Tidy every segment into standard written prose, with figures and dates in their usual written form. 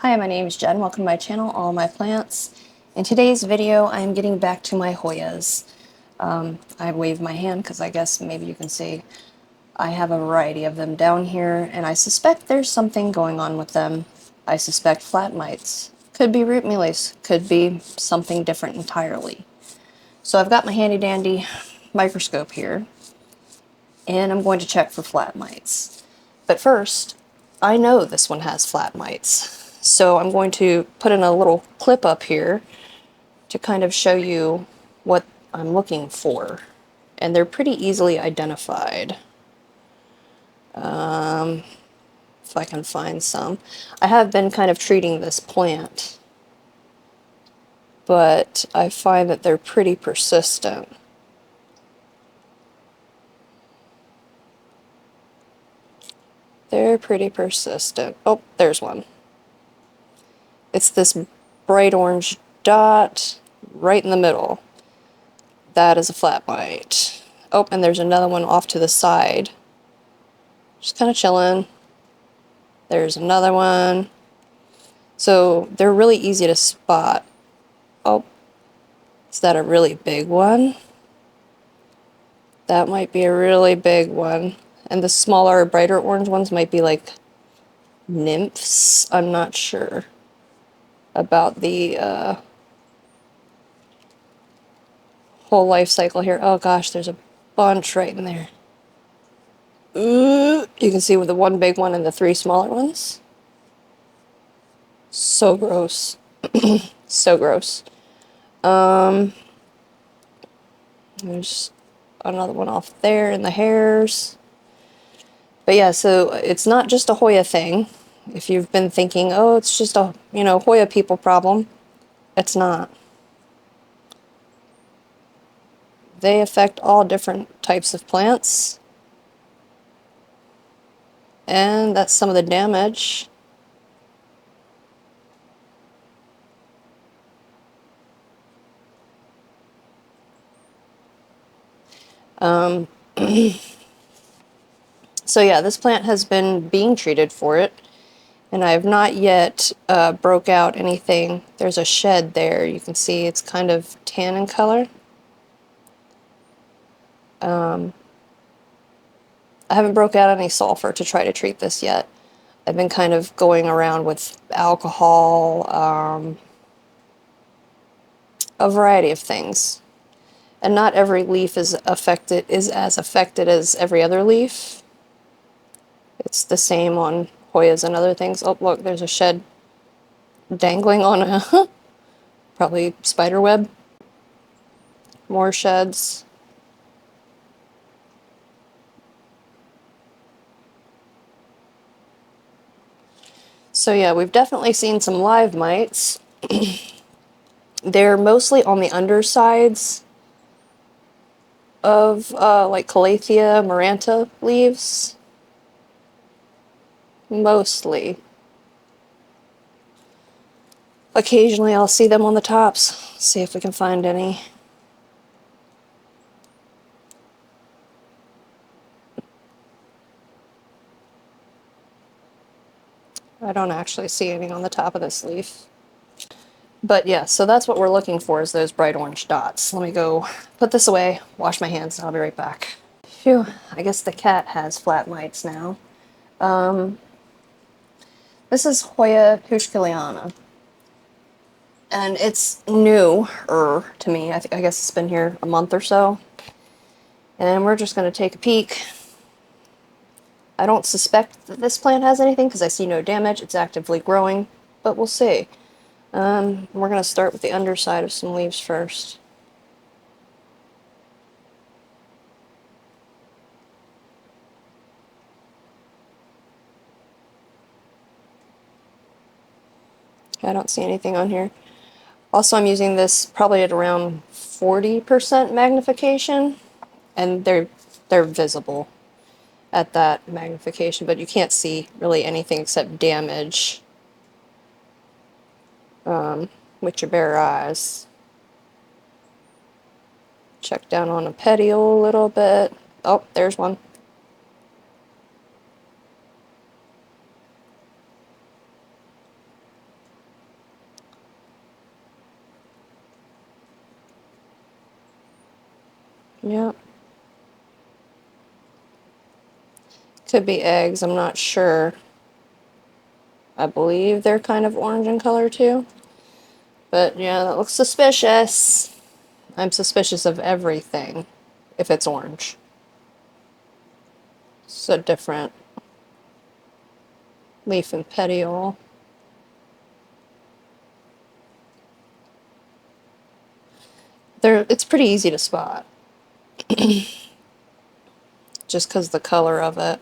Hi, my name is Jen. Welcome to my channel, All My Plants. In today's video, I'm getting back to my Hoyas. I waved my hand because I guess maybe you can see I have a variety of them down here, and I suspect there's something going on with them. I suspect flat mites. Could be root mealies, could be something different entirely. So I've got my handy dandy microscope here, and I'm going to check for flat mites. But first, I know this one has flat mites. So I'm going to put in a little clip up here to kind of show you what I'm looking for. And they're pretty easily identified. If I can find some. I have been kind of treating this plant, but I find that they're pretty persistent. They're pretty persistent. Oh, there's one. It's this bright orange dot right in the middle. That is a flat mite. Oh, and there's another one off to the side. Just kind of chilling. There's another one. So they're really easy to spot. Oh, is that a really big one? That might be a really big one. And the smaller, brighter orange ones might be like nymphs. I'm not sure about the whole life cycle here. Oh gosh, there's a bunch right in there. You can see with the one big one and the three smaller ones. So gross. So gross. There's another one off there in the hairs. But yeah, so it's not just a Hoya thing. If you've been thinking, oh, it's just a, Hoya people problem, it's not. They affect all different types of plants. And that's some of the damage. So yeah, this plant has been being treated for it, and I have not yet broke out anything. There's a shed there. You can see it's kind of tan in color. I haven't broke out any sulfur to try to treat this yet. I've been kind of going around with alcohol, a variety of things. And not every leaf is as affected as every other leaf. It's the same on Hoyas and other things. Oh, look, there's a shed dangling on a probably spider web. More sheds. So yeah, we've definitely seen some live mites. They're mostly on the undersides of like Calathea maranta leaves. Mostly. Occasionally I'll see them on the tops. See if we can find any. I don't actually see anything on the top of this leaf. But yeah, so that's what we're looking for, is those bright orange dots. Let me go put this away, wash my hands, and I'll be right back. Phew, I guess the cat has flat mites now. This is Hoya puschkiliana. And it's new-er to me. I guess it's been here a month or so. And we're just going to take a peek. I don't suspect that this plant has anything because I see no damage. It's actively growing, but we'll see. We're going to start with the underside of some leaves first. I don't see anything on here. Also, I'm using this probably at around 40% magnification, and they're visible at that magnification, but you can't see really anything except damage with your bare eyes. Check down on a petiole a little bit. Oh, there's one. Yep. Could be eggs, I'm not sure. I believe they're kind of orange in color too. But yeah, that looks suspicious. I'm suspicious of everything if it's orange. It's a different leaf and petiole. It's pretty easy to spot. Just because the color of it.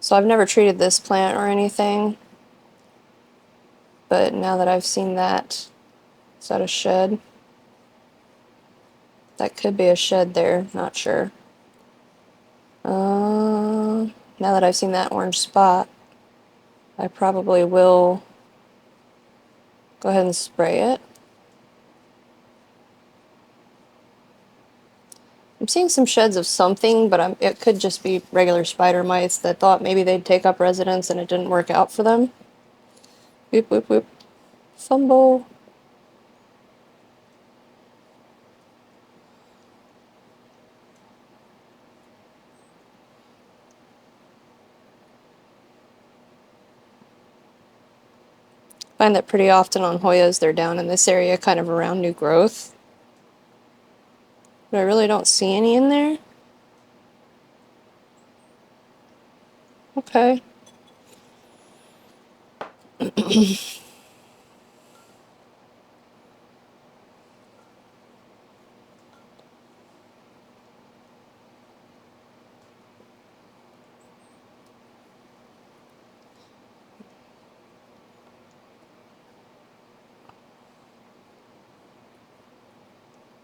So I've never treated this plant or anything. But now that I've seen that, is that a shed? That could be a shed there, not sure. Now that I've seen that orange spot, I probably will go ahead and spray it. I'm seeing some sheds of something, but it could just be regular spider mites that thought maybe they'd take up residence and it didn't work out for them. Whoop, whoop, whoop. Fumble. Find that pretty often on Hoyas, they're down in this area kind of around new growth. But I really don't see any in there. Okay.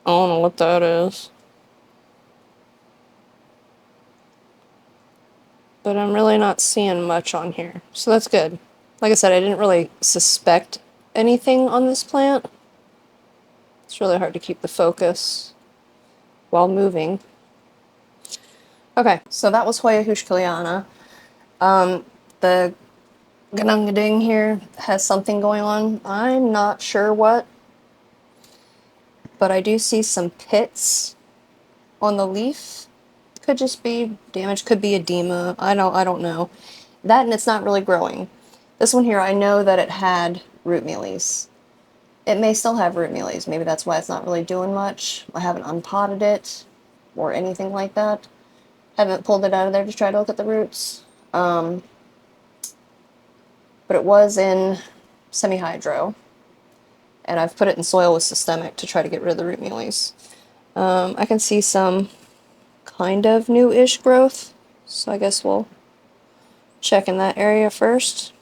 I don't know what that is. But I'm really not seeing much on here. So that's good. Like I said, I didn't really suspect anything on this plant. It's really hard to keep the focus while moving. Okay, so that was Hoya hushkiliana. The ganungading here has something going on. I'm not sure what, but I do see some pits on the leaf. Could just be damage, could be edema. I don't know. That, and it's not really growing. This one here, I know that it had root mealies. It may still have root mealies. Maybe that's why it's not really doing much. I haven't unpotted it or anything like that. Haven't pulled it out of there to try to look at the roots. But it was in semi-hydro. And I've put it in soil with systemic to try to get rid of the root mealies. I can see some kind of new-ish growth. So I guess we'll check in that area first.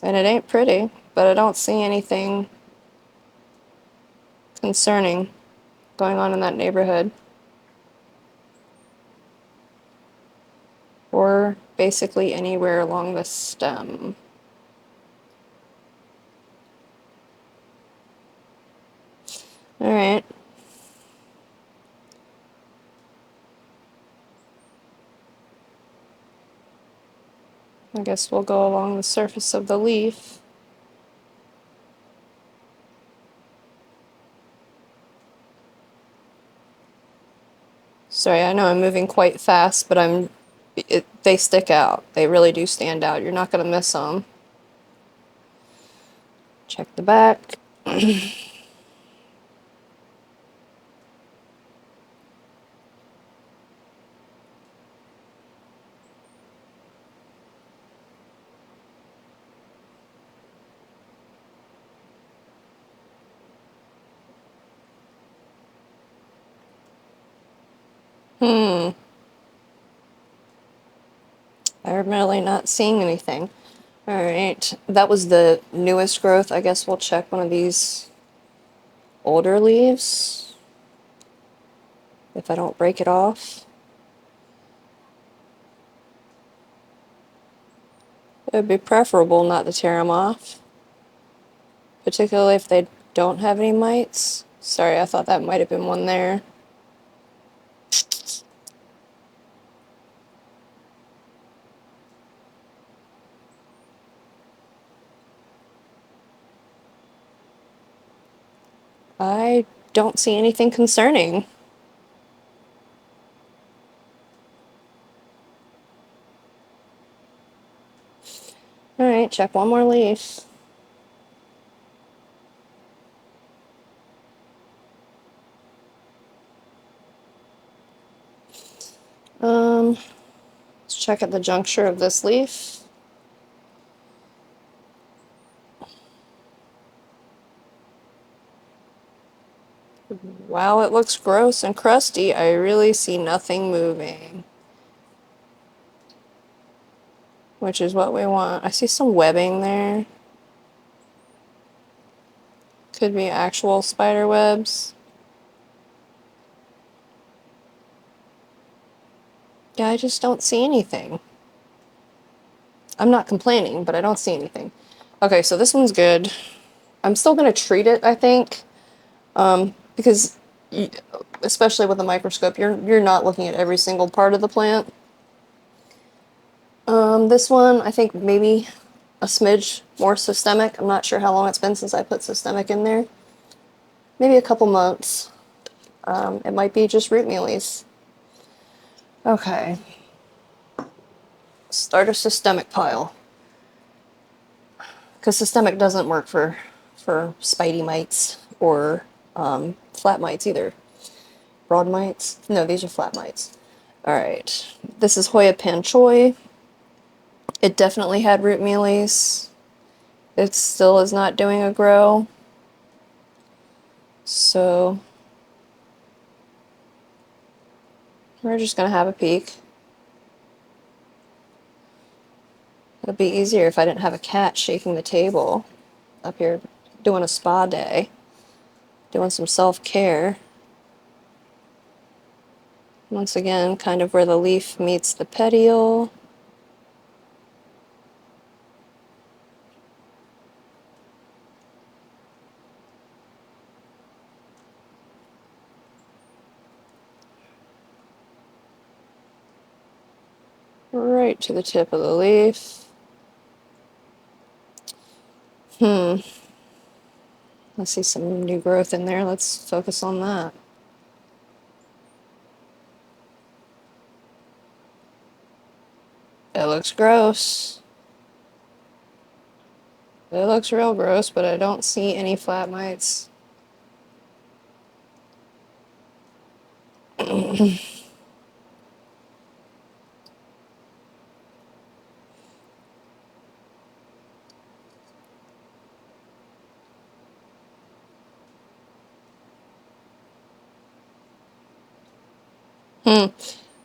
And it ain't pretty, but I don't see anything concerning going on in that neighborhood. Or basically anywhere along the stem. Alright. I guess we'll go along the surface of the leaf. Sorry, I know I'm moving quite fast, but they stick out. They really do stand out. You're not going to miss them. Check the back. I'm really not seeing anything. Alright, that was the newest growth. I guess we'll check one of these older leaves. If I don't break it off. It would be preferable not to tear them off. Particularly if they don't have any mites. Sorry, I thought that might have been one there. I don't see anything concerning. Alright, check one more leaf. Let's check at the juncture of this leaf. Wow, it looks gross and crusty. I really see nothing moving, which is what we want. I see some webbing there. Could be actual spider webs. Yeah, I just don't see anything. I'm not complaining, but I don't see anything. Okay, so this one's good. I'm still going to treat it, I think, because especially with a microscope, you're not looking at every single part of the plant. This one, I think maybe a smidge more systemic. I'm not sure how long it's been since I put systemic in there. Maybe a couple months. It might be just root mealies. Okay. Start a systemic pile. Because systemic doesn't work for spidey mites or flat mites either. Broad mites? No, these are flat mites. Alright. This is Hoya panchoi. It definitely had root mealies. It still is not doing a grow. So we're just going to have a peek. It'd be easier if I didn't have a cat shaking the table up here doing a spa day, doing some self-care. Once again, kind of where the leaf meets the petiole. Right to the tip of the leaf. I see some new growth in there. Let's focus on that. It looks gross. It looks real gross, but I don't see any flat mites.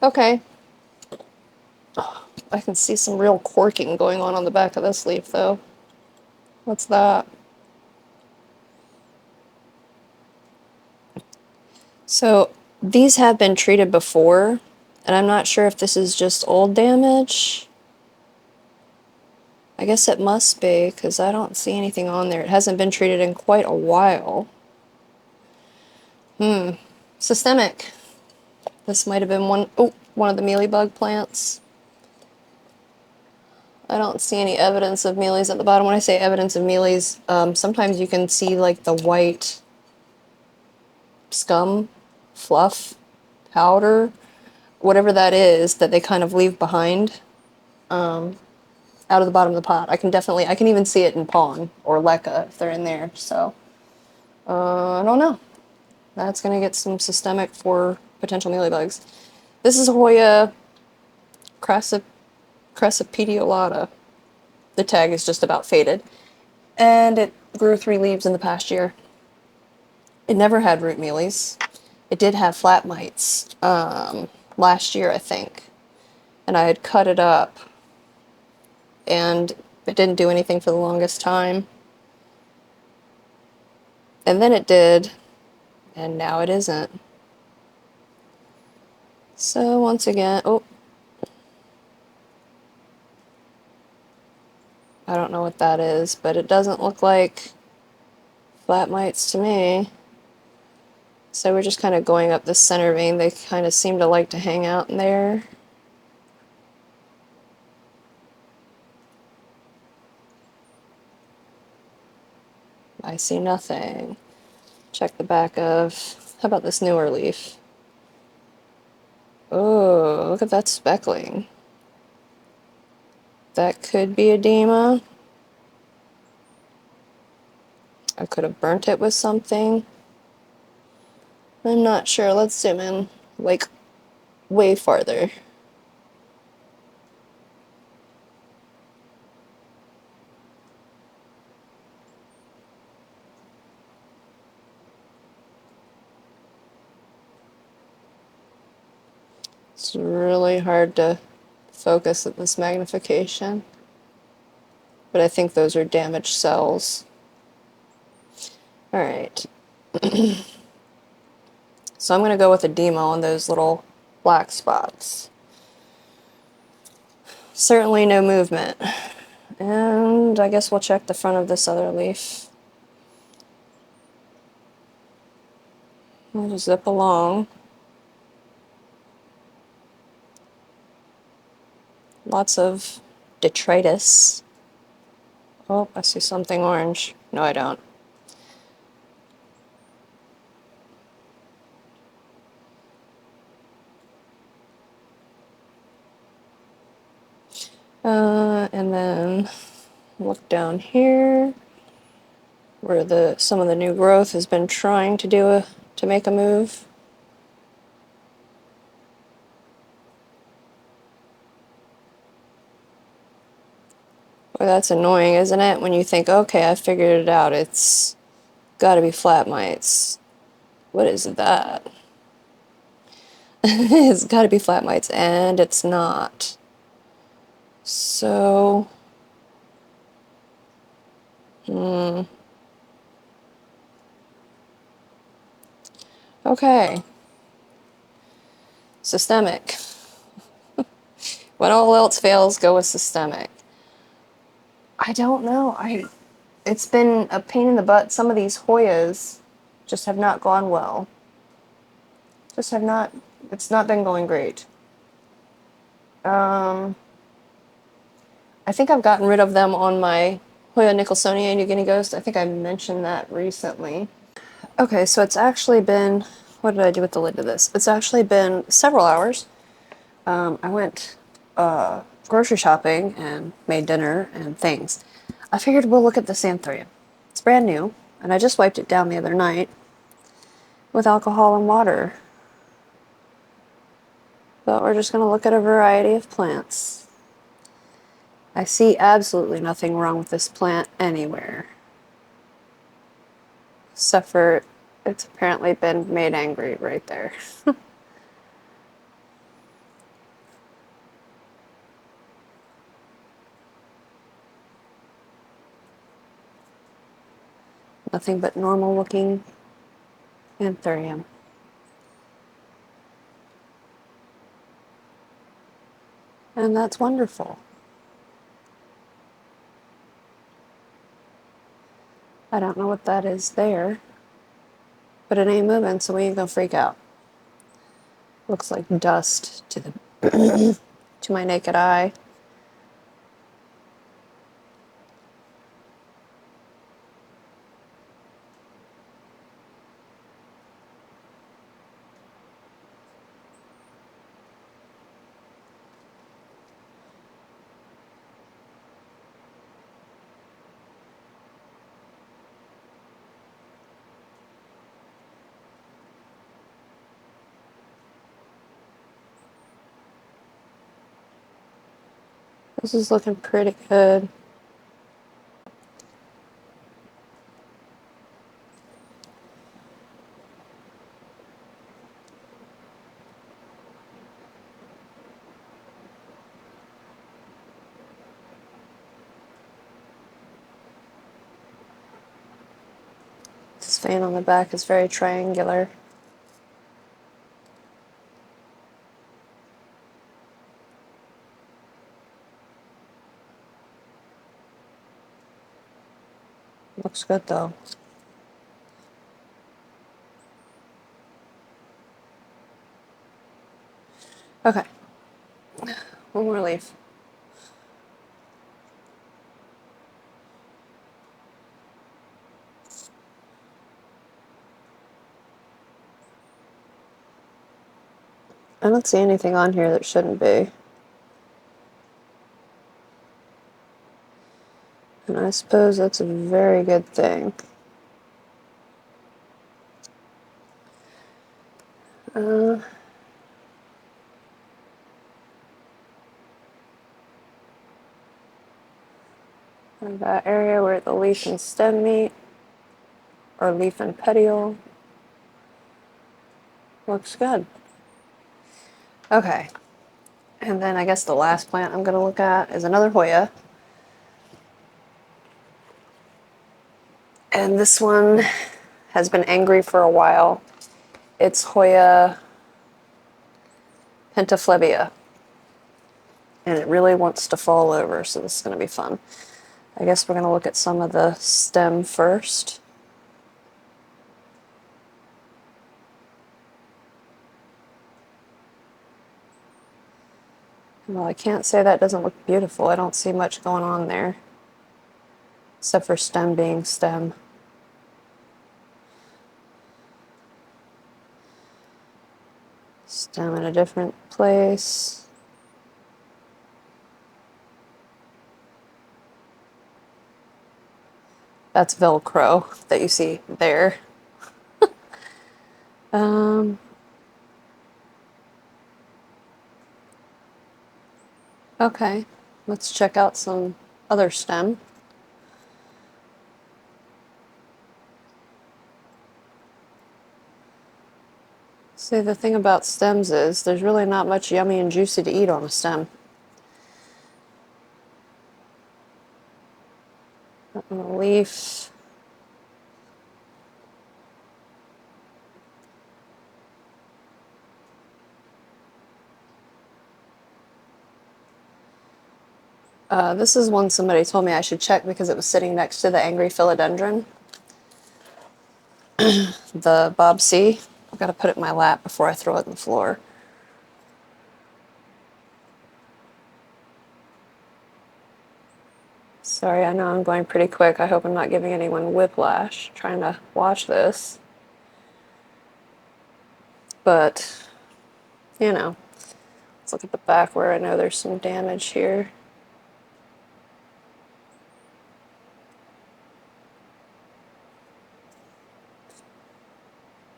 Okay. Oh, I can see some real corking going on the back of this leaf, though. What's that? So, these have been treated before, and I'm not sure if this is just old damage. I guess it must be, because I don't see anything on there. It hasn't been treated in quite a while. Systemic. This might have been one of the mealybug plants. I don't see any evidence of mealies at the bottom. When I say evidence of mealies, sometimes you can see like the white scum, fluff, powder, whatever that is that they kind of leave behind out of the bottom of the pot. I can even see it in Pawn or Leca if they're in there. So, I don't know. That's going to get some systemic for potential mealybugs. This is Hoya crassipediolata. The tag is just about faded. And it grew 3 leaves in the past year. It never had root mealies. It did have flat mites last year, I think. And I had cut it up. And it didn't do anything for the longest time. And then it did. And now it isn't. So once again, I don't know what that is, but it doesn't look like flat mites to me. So we're just kind of going up the center vein. They kind of seem to like to hang out in there. I see nothing. check the back of, how about this newer leaf? Oh, look at that speckling. That could be edema. I could have burnt it with something. I'm not sure. Let's zoom in, like, way farther. It's really hard to focus at this magnification, but I think those are damaged cells. All right. So I'm going to go with edema on those little black spots. Certainly no movement. And I guess we'll check the front of this other leaf. We'll just zip along. Lots of detritus. Oh, I see something orange. No, I don't. And then look down here where some of the new growth has been trying to make a move. Boy, that's annoying, isn't it? When you think, okay, I figured it out. It's got to be flat mites. What is that? It's got to be flat mites, and it's not. So, okay. Systemic. When all else fails, go with systemic. I don't know. It's been a pain in the butt. Some of these Hoyas just have not gone well. It's not been going great. I think I've gotten rid of them on my Hoya Nicholsonia New Guinea Ghost. I think I mentioned that recently. Okay, so it's actually been, what did I do with the lid of this? It's actually been several hours. I went grocery shopping and made dinner and things. I figured we'll look at this anthurium. It's brand new, and I just wiped it down the other night with alcohol and water. But we're just going to look at a variety of plants. I see absolutely nothing wrong with this plant anywhere. Except for it's apparently been made angry right there. Nothing but normal looking anthurium. And that's wonderful. I don't know what that is there, but it ain't moving, so we ain't gonna freak out. Looks like dust to the to my naked eye. This is looking pretty good. This vein on the back is very triangular. Looks good though. Okay. One more leaf. I don't see anything on here that shouldn't be. And I suppose that's a very good thing. And that area where the leaf and stem meet, or leaf and petiole, looks good. Okay, and then I guess the last plant I'm going to look at is another Hoya. And this one has been angry for a while. It's Hoya pentaflebia. And it really wants to fall over, so this is going to be fun. I guess we're going to look at some of the stem first. Well, I can't say that doesn't look beautiful. I don't see much going on there, except for stem being stem. Stem in a different place. That's Velcro that you see there. Okay, let's check out some other stem. See, the thing about stems is there's really not much yummy and juicy to eat on a stem. On a leaf. This is one somebody told me I should check because it was sitting next to the angry philodendron. The Bob C. I've got to put it in my lap before I throw it on the floor. Sorry, I know I'm going pretty quick. I hope I'm not giving anyone whiplash trying to watch this. But, you know, let's look at the back where I know there's some damage here.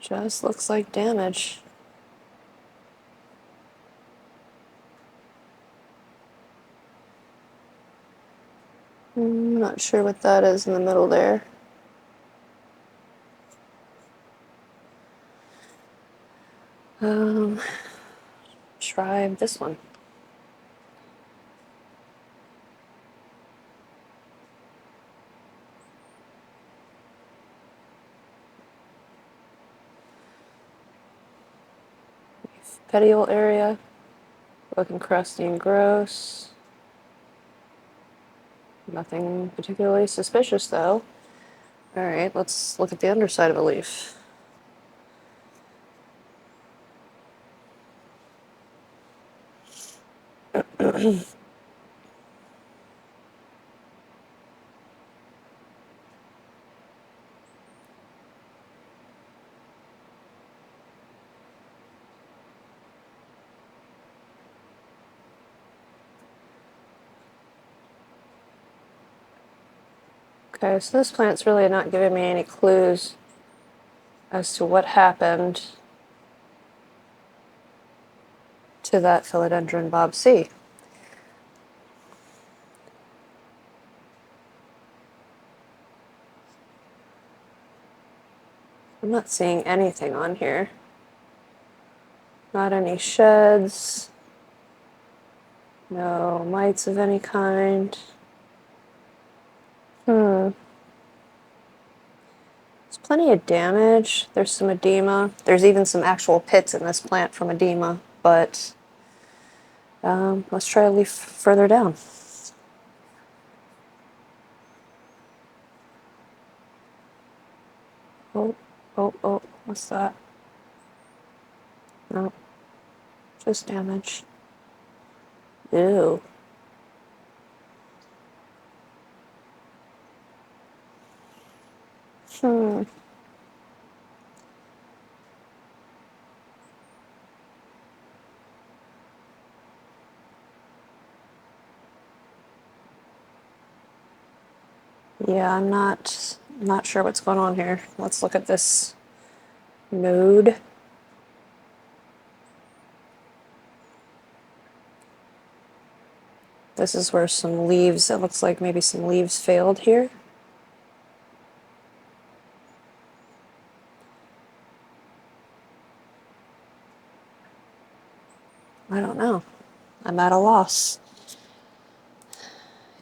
Just looks like damage. I'm not sure what that is in the middle there. Try this one. Petiole area, looking crusty and gross. Nothing particularly suspicious though. Alright, let's look at the underside of a leaf. Okay, so this plant's really not giving me any clues as to what happened to that philodendron Bob C. I'm not seeing anything on here. Not any sheds. No mites of any kind. There's plenty of damage. There's some edema. There's even some actual pits in this plant from edema, but let's try a leaf further down. Oh, what's that? No, just damage. Ew. Yeah, I'm not sure what's going on here. Let's look at this node. This is where some leaves, it looks like maybe some leaves failed here. I don't know. I'm at a loss.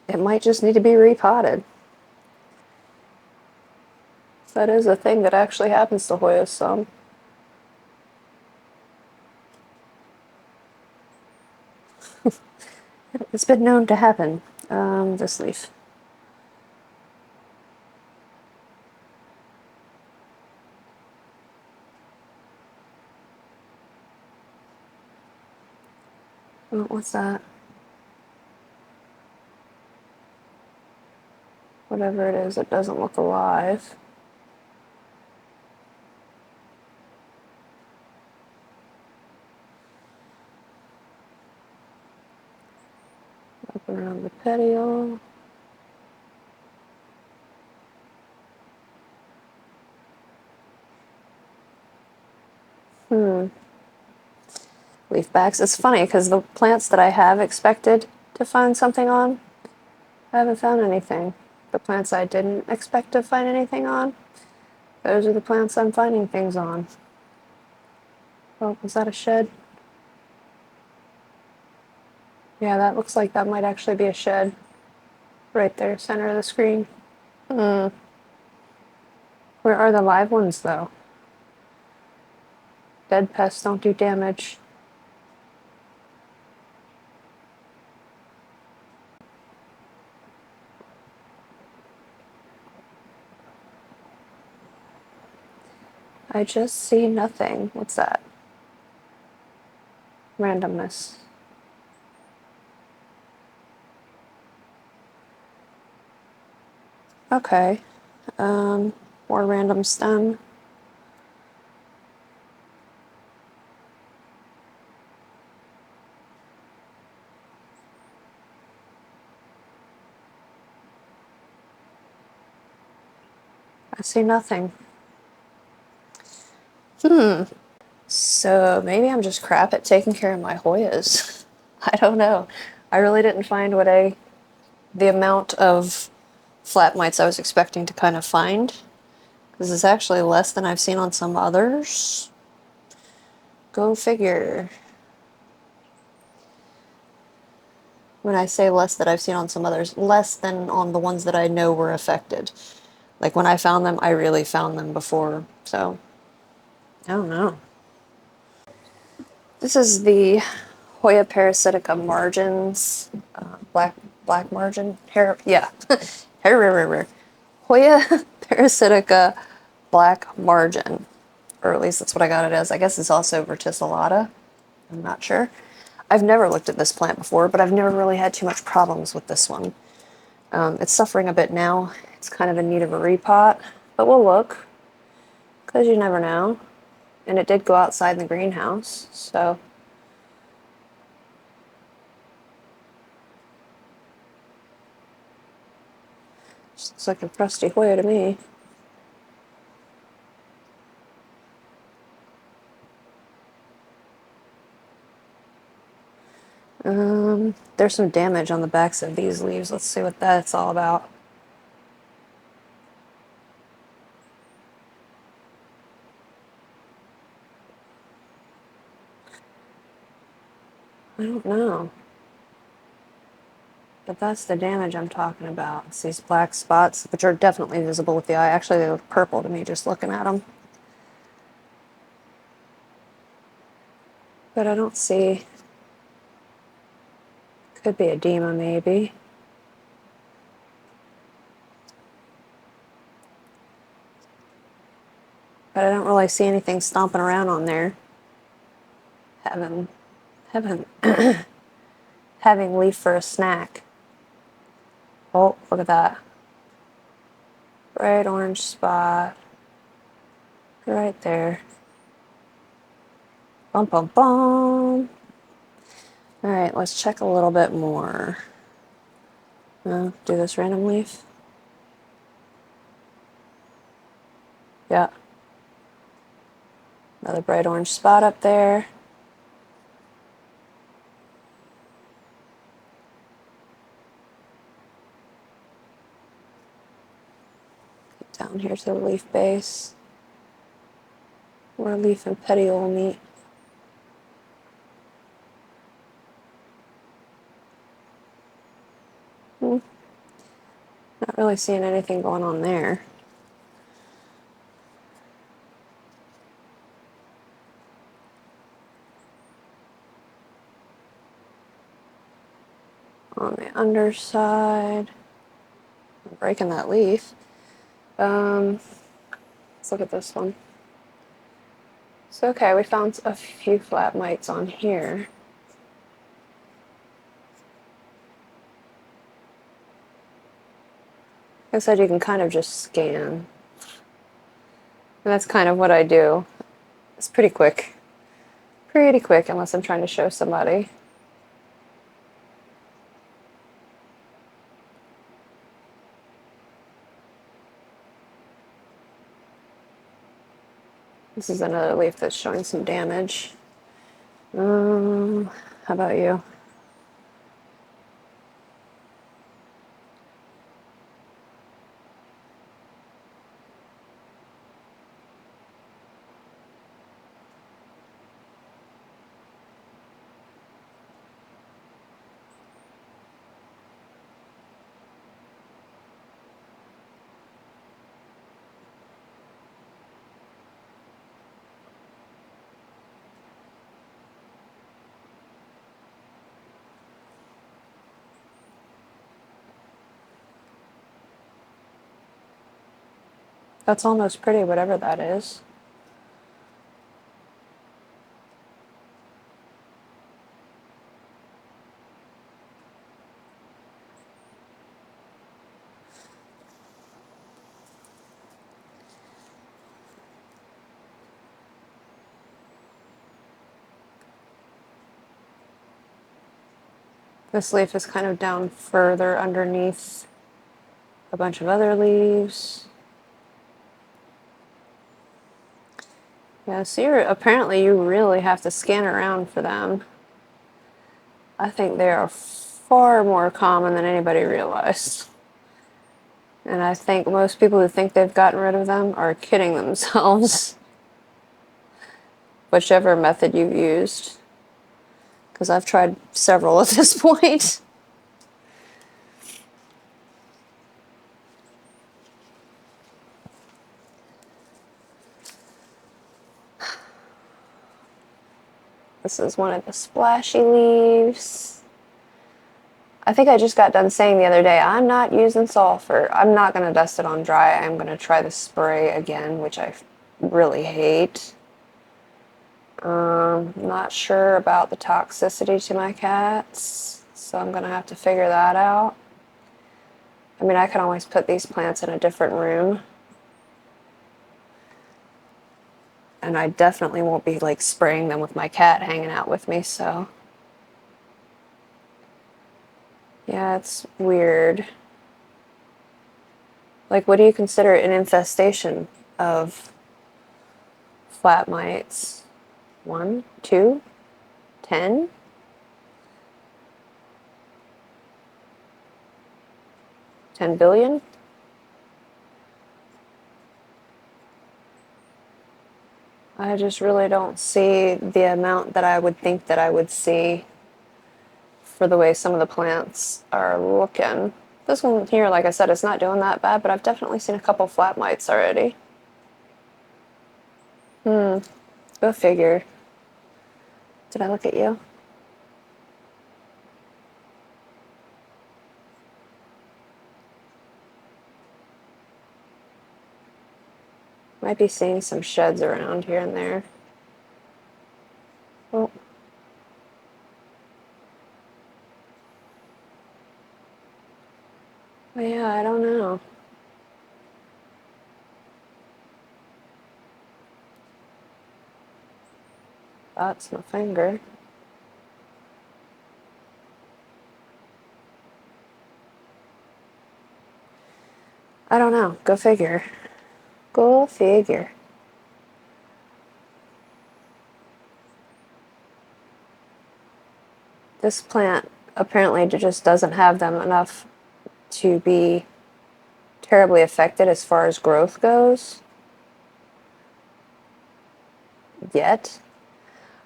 It might just need to be repotted. That is a thing that actually happens to Hoyas some. It's been known to happen. This leaf. Oh, what's that? Whatever it is, it doesn't look alive. Up around the petiole. Leaf backs. It's funny because the plants that I have expected to find something on, I haven't found anything. The plants I didn't expect to find anything on, those are the plants I'm finding things on. Oh, was that a shed? Yeah, that looks like that might actually be a shed. Right there, center of the screen. Where are the live ones, though? Dead pests don't do damage. I just see nothing. What's that? Randomness. Okay. More random stem. I see nothing. So maybe I'm just crap at taking care of my Hoyas. I don't know. I really didn't find the amount of flat mites I was expecting to kind of find. This is actually less than I've seen on some others. Go figure. When I say less that I've seen on some others, less than on the ones that I know were affected. Like when I found them, I really found them before, so I don't know. This is the Hoya parasitica margins, black margin hair. Yeah, Hoya parasitica black margin, or at least that's what I got it as. I guess it's also verticillata. I'm not sure. I've never looked at this plant before, but I've never really had too much problems with this one. It's suffering a bit now. It's kind of in need of a repot, but we'll look, because you never know. And it did go outside in the greenhouse, so. Just looks like a crusty Hoya to me. There's some damage on the backs of these leaves. Let's see what that's all about. I don't know. But that's the damage I'm talking about. It's these black spots, which are definitely visible with the eye. Actually, they look purple to me just looking at them. But I don't see. Could be edema, maybe. But I don't really see anything stomping around on there. Having having leaf for a snack. Oh, look at that. Bright orange spot. Right there. Bum, bum, bum. Alright, let's check a little bit more. Do this random leaf. Yeah. Another bright orange spot up there. Get down here to the leaf base, where leaf and petiole meet. Not really seeing anything going on there. On the underside, I'm breaking that leaf. Let's look at this one. So okay, we found a few flat mites on here. Like I said, you can kind of just scan. And that's kind of what I do. It's pretty quick. Pretty quick, unless I'm trying to show somebody. This is another leaf that's showing some damage. How about you? That's almost pretty, whatever that is. This leaf is kind of down further underneath a bunch of other leaves. Yeah, so apparently you really have to scan around for them. I think they are far more common than anybody realized. And I think most people who think they've gotten rid of them are kidding themselves. Whichever method you've used. Because I've tried several at this point. This is one of the splashy leaves. I think I just got done saying the other day, I'm not using sulfur. I'm not going to dust it on dry. I'm going to try the spray again, which I really hate. Not sure about the toxicity to my cats, so I'm going to have to figure that out. I mean, I can always put these plants in a different room. And I definitely won't be like spraying them with my cat hanging out with me, so. Yeah, it's weird. Like, what do you consider an infestation of flat mites? 1, 2, 10? 10 billion? I just really don't see the amount that I would think that I would see for the way some of the plants are looking. This one here, like I said, it's not doing that bad, but I've definitely seen a couple flat mites already. Go figure. Did I look at you? Might be seeing some sheds around here and there. Oh. But yeah, I don't know. That's my finger. I don't know. Go figure. Go figure. This plant apparently just doesn't have them enough to be terribly affected as far as growth goes yet.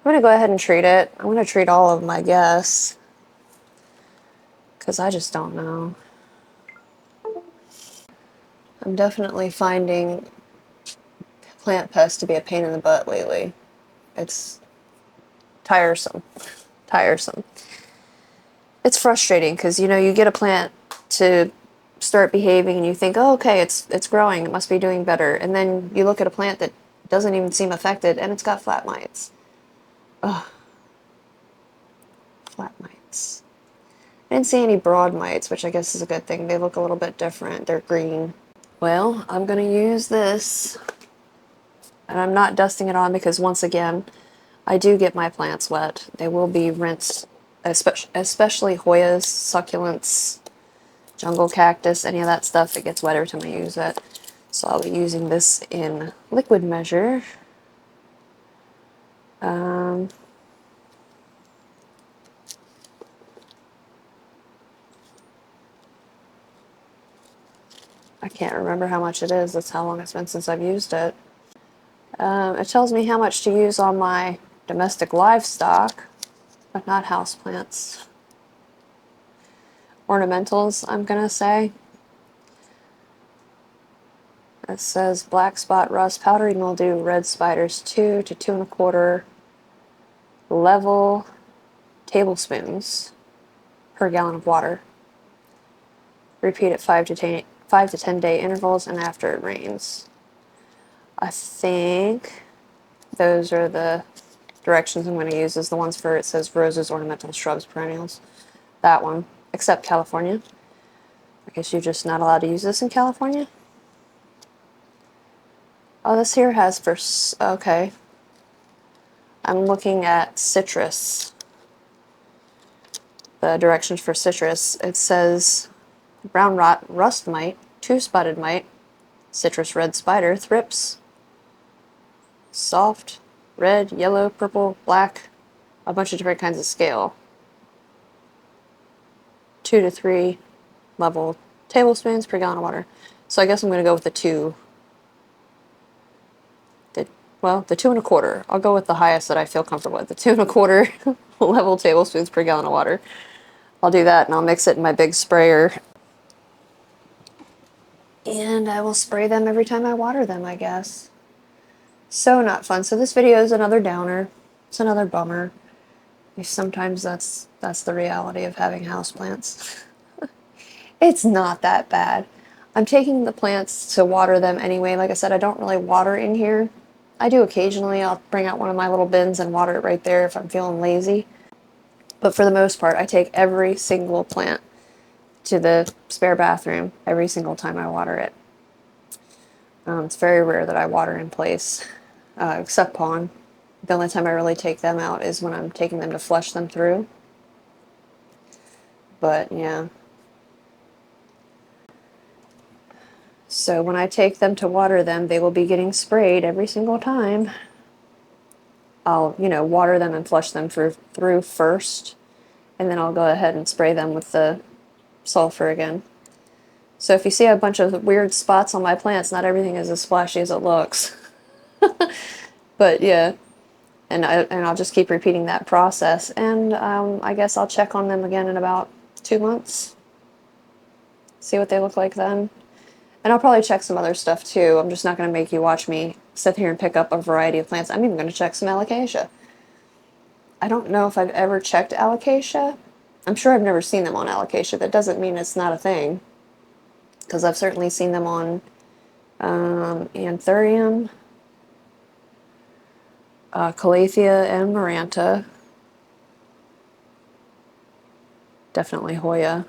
I'm going to go ahead and treat it. I'm going to treat all of them, I guess, because I just don't know. I'm definitely finding plant pests to be a pain in the butt lately. It's tiresome. Tiresome. It's frustrating because, you know, you get a plant to start behaving and you think, oh, okay, it's growing, it must be doing better. And then you look at a plant that doesn't even seem affected and it's got flat mites. Ugh. Flat mites. I didn't see any broad mites, which I guess is a good thing. They look a little bit different. They're green. Well, I'm going to use this. And I'm not dusting it on because, once again, I do get my plants wet. They will be rinsed, especially Hoyas, succulents, jungle cactus, any of that stuff. It gets wet every time I use it. So I'll be using this in liquid measure. I can't remember how much it is. That's how long it's been since I've used it. It tells me how much to use on my domestic livestock, but not houseplants. Ornamentals, I'm gonna say. It says black spot rust, powdery mildew, red spiders, 2 to 2 1/4 level tablespoons per gallon of water. Repeat at 5 to 10 day intervals and after it rains. I think those are the directions I'm going to use. Is the ones for, it says roses, ornamental shrubs, perennials. That one, except California. I guess you're just not allowed to use this in California. Oh, this here has for, okay. I'm looking at citrus. The directions for citrus. It says brown rot, rust mite, 2-spotted mite, citrus red spider, thrips, soft, red, yellow, purple, black, a bunch of different kinds of scale. 2 to 3 level tablespoons per gallon of water. So I guess I'm going to go with the 2. The 2 1/4. I'll go with the highest that I feel comfortable with. The 2 1/4 level tablespoons per gallon of water. I'll do that and I'll mix it in my big sprayer. And I will spray them every time I water them, I guess. So not fun. So this video is another downer. It's another bummer. Sometimes that's the reality of having houseplants. It's not that bad. I'm taking the plants to water them anyway. Like I said, I don't really water in here. I do occasionally. I'll bring out one of my little bins and water it right there if I'm feeling lazy. But for the most part, I take every single plant to the spare bathroom every single time I water it. It's very rare that I water in place, except pond. The only time I really take them out is when I'm taking them to flush them through. But yeah. So when I take them to water them, they will be getting sprayed every single time. I'll, you know, water them and flush them through first, and then I'll go ahead and spray them with the sulfur again. So if you see a bunch of weird spots on my plants, not everything is as splashy as it looks. But yeah, and I'll just keep repeating that process, and I guess I'll check on them again in about 2 months. See what they look like then. And I'll probably check some other stuff too. I'm just not going to make you watch me sit here and pick up a variety of plants. I'm even going to check some alocasia. I don't know if I've ever checked alocasia. I'm sure I've never seen them on alocasia. That doesn't mean it's not a thing, because I've certainly seen them on anthurium, calathea, and maranta. Definitely Hoya.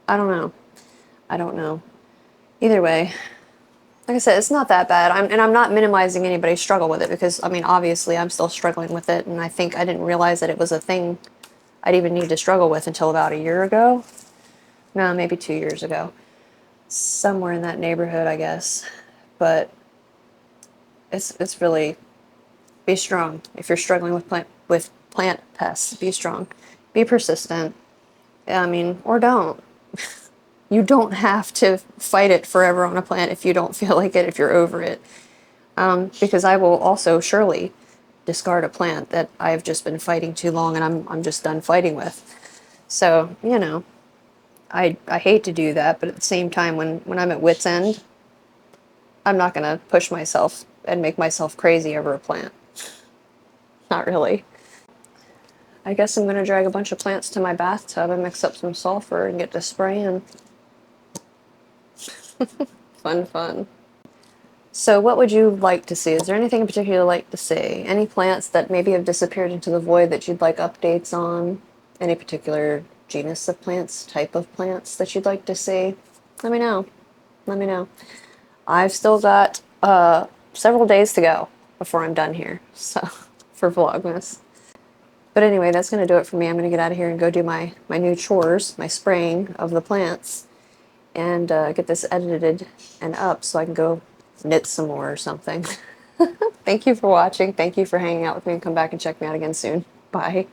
I don't know. I don't know. Either way, like I said, it's not that bad. I'm not minimizing anybody's struggle with it, because, I mean, obviously I'm still struggling with it, and I think I didn't realize that it was a thing I'd even need to struggle with until about a year ago. No, maybe 2 years ago. Somewhere in that neighborhood, I guess. But It's really, be strong. If you're struggling with plant pests, be strong. Be persistent. I mean, or don't. You don't have to fight it forever on a plant if you don't feel like it, if you're over it. Because I will also surely discard a plant that I've just been fighting too long and I'm just done fighting with. So, you know, I hate to do that, but at the same time, when I'm at wit's end, I'm not going to push myself and make myself crazy over a plant. Not really. I guess I'm going to drag a bunch of plants to my bathtub and mix up some sulfur and get to spraying. Fun, fun. So what would you like to see? Is there anything in particular you'd like to see? Any plants that maybe have disappeared into the void that you'd like updates on? Any particular genus of plants, type of plants that you'd like to see? Let me know. Let me know. I've still got several days to go before I'm done here, so for Vlogmas. But anyway, that's going to do it for me. I'm going to get out of here and go do my new chores, my spraying of the plants, and get this edited and up so I can go knit some more or something. Thank you for watching. Thank you for hanging out with me, and come back and check me out again soon. Bye.